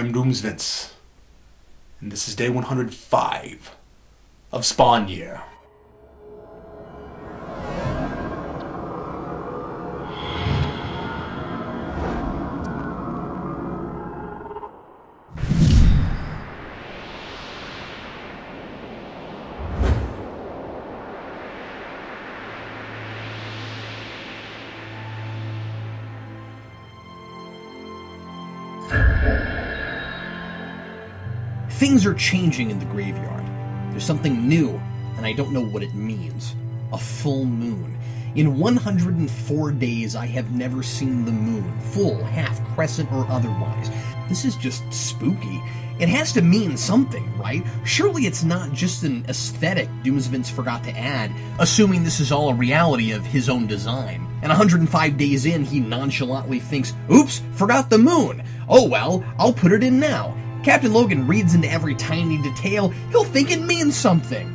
I'm Doomsvince, and this is day 105 of Spawn Year. Things are changing in the graveyard. There's something new, and I don't know what it means. A full moon. In 104 days, I have never seen the moon, full, half, crescent, or otherwise. This is just spooky. It has to mean something, right? Surely it's not just an aesthetic Doomsvince forgot to add, assuming this is all a reality of his own design. And 105 days in, he nonchalantly thinks, oops, forgot the moon. Oh well, I'll put it in now. Captain Logan reads into every tiny detail, he'll think it means something.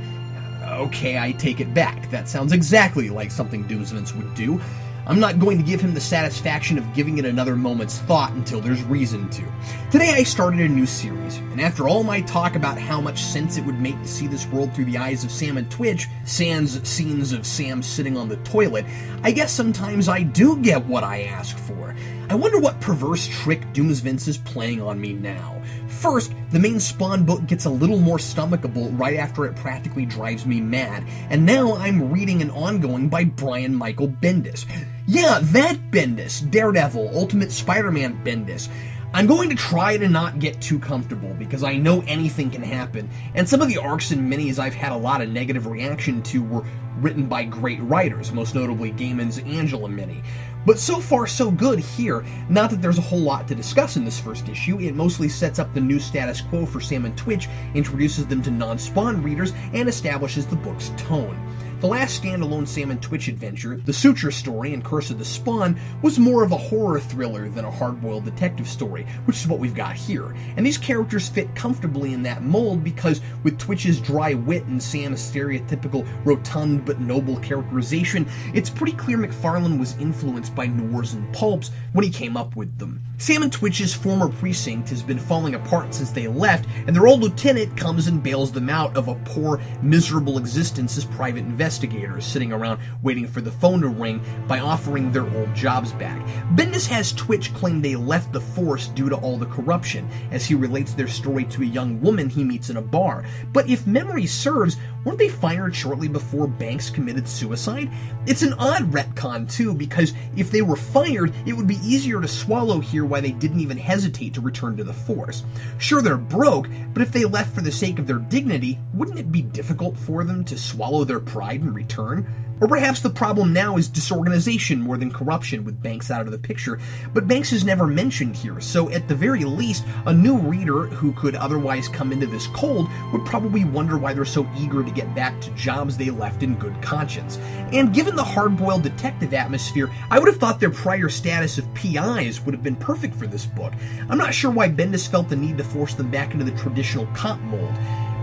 Okay, I take it back. That sounds exactly like something Doomsvince would do. I'm not going to give him the satisfaction of giving it another moment's thought until there's reason to. Today I started a new series, and after all my talk about how much sense it would make to see this world through the eyes of Sam and Twitch, sans scenes of Sam sitting on the toilet, I guess sometimes I do get what I ask for. I wonder what perverse trick Doomsvince is playing on me now. First, the main Spawn book gets a little more stomachable right after it practically drives me mad, and now I'm reading an ongoing by Brian Michael Bendis. Yeah, that Bendis, Daredevil, Ultimate Spider-Man Bendis. I'm going to try to not get too comfortable, because I know anything can happen, and some of the arcs and minis I've had a lot of negative reaction to were written by great writers, most notably Gaiman's Angela mini. But so far so good here. Not that there's a whole lot to discuss in this first issue, it mostly sets up the new status quo for Sam and Twitch, introduces them to non-Spawn readers, and establishes the book's tone. The last standalone Sam and Twitch adventure, The Suture Story and Curse of the Spawn, was more of a horror thriller than a hard-boiled detective story, which is what we've got here. And these characters fit comfortably in that mold because with Twitch's dry wit and Sam's stereotypical rotund but noble characterization, it's pretty clear McFarlane was influenced by noirs and pulps when he came up with them. Sam and Twitch's former precinct has been falling apart since they left, and their old lieutenant comes and bails them out of a poor, miserable existence as private investigators, sitting around waiting for the phone to ring by offering their old jobs back. Bendis has Twitch claim they left the force due to all the corruption, as he relates their story to a young woman he meets in a bar. But if memory serves, weren't they fired shortly before Banks committed suicide? It's an odd retcon too, because if they were fired, it would be easier to swallow here why they didn't even hesitate to return to the force. Sure, they're broke, but if they left for the sake of their dignity, wouldn't it be difficult for them to swallow their pride and return? Or perhaps the problem now is disorganization more than corruption with Banks out of the picture, but Banks is never mentioned here, so at the very least, a new reader who could otherwise come into this cold would probably wonder why they're so eager to get back to jobs they left in good conscience. And given the hard-boiled detective atmosphere, I would have thought their prior status of PIs would have been perfect for this book. I'm not sure why Bendis felt the need to force them back into the traditional cop mold.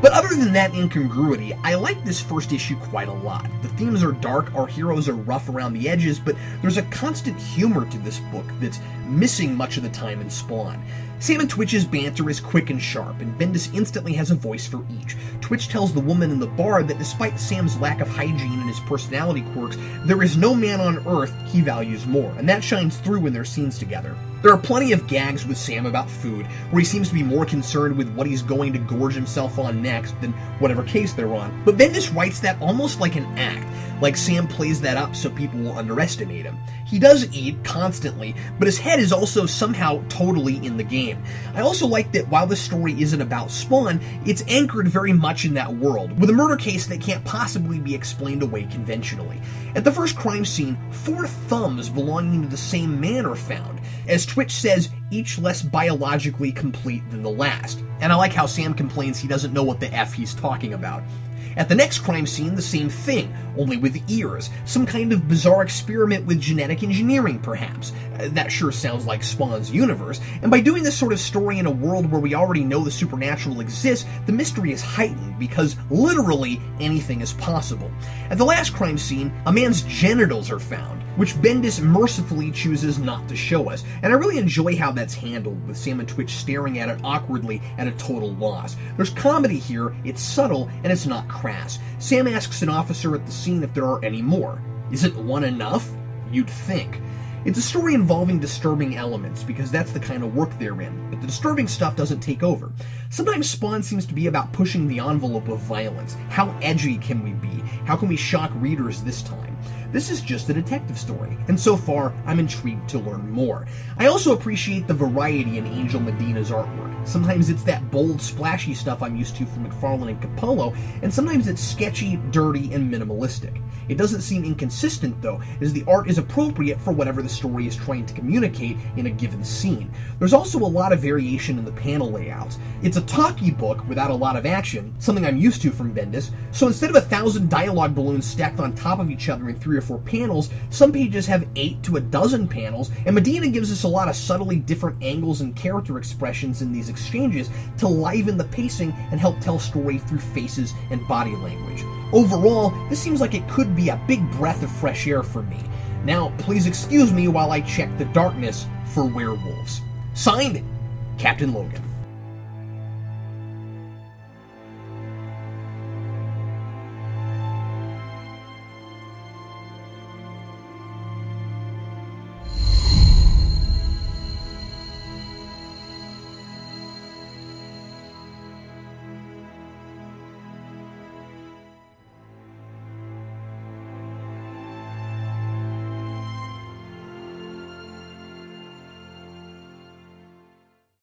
But other than that incongruity, I like this first issue quite a lot. The themes are dark, our heroes are rough around the edges, but there's a constant humor to this book that's missing much of the time in Spawn. Sam and Twitch's banter is quick and sharp, and Bendis instantly has a voice for each. Twitch tells the woman in the bar that despite Sam's lack of hygiene and his personality quirks, there is no man on Earth he values more, and that shines through in their scenes together. There are plenty of gags with Sam about food, where he seems to be more concerned with what he's going to gorge himself on next than whatever case they're on. But Bendis writes that almost like an act, like Sam plays that up so people will underestimate him. He does eat constantly, but his head is also somehow totally in the game. I also like that while the story isn't about Spawn, it's anchored very much in that world, with a murder case that can't possibly be explained away conventionally. At the first crime scene, 4 thumbs belonging to the same man are found. As Twitch says, each less biologically complete than the last. And I like how Sam complains he doesn't know what the F he's talking about. At the next crime scene, the same thing, only with ears. Some kind of bizarre experiment with genetic engineering, perhaps. That sure sounds like Spawn's universe, and by doing this sort of story in a world where we already know the supernatural exists, the mystery is heightened, because literally anything is possible. At the last crime scene, a man's genitals are found. which Bendis mercifully chooses not to show us, and I really enjoy how that's handled, with Sam and Twitch staring at it awkwardly at a total loss. There's comedy here, it's subtle, and it's not crass. Sam asks an officer at the scene if there are any more. Isn't one enough? You'd think. It's a story involving disturbing elements, because that's the kind of work they're in, but the disturbing stuff doesn't take over. Sometimes Spawn seems to be about pushing the envelope of violence. How edgy can we be? How can we shock readers this time? This is just a detective story, and so far, I'm intrigued to learn more. I also appreciate the variety in Angel Medina's artwork. Sometimes it's that bold, splashy stuff I'm used to from McFarlane and Capullo, and sometimes it's sketchy, dirty, and minimalistic. It doesn't seem inconsistent, though, as the art is appropriate for whatever the story is trying to communicate in a given scene. There's also a lot of variation in the panel layouts. It's a talky book without a lot of action, something I'm used to from Bendis, so instead of 1,000 dialogue balloons stacked on top of each other in 3 or 4 panels, some pages have 8 to a dozen panels, and Medina gives us a lot of subtly different angles and character expressions in these exchanges to liven the pacing and help tell story through faces and body language. Overall, this seems like it could be a big breath of fresh air for me. Now, please excuse me while I check the darkness for werewolves. Signed, Captain Logan.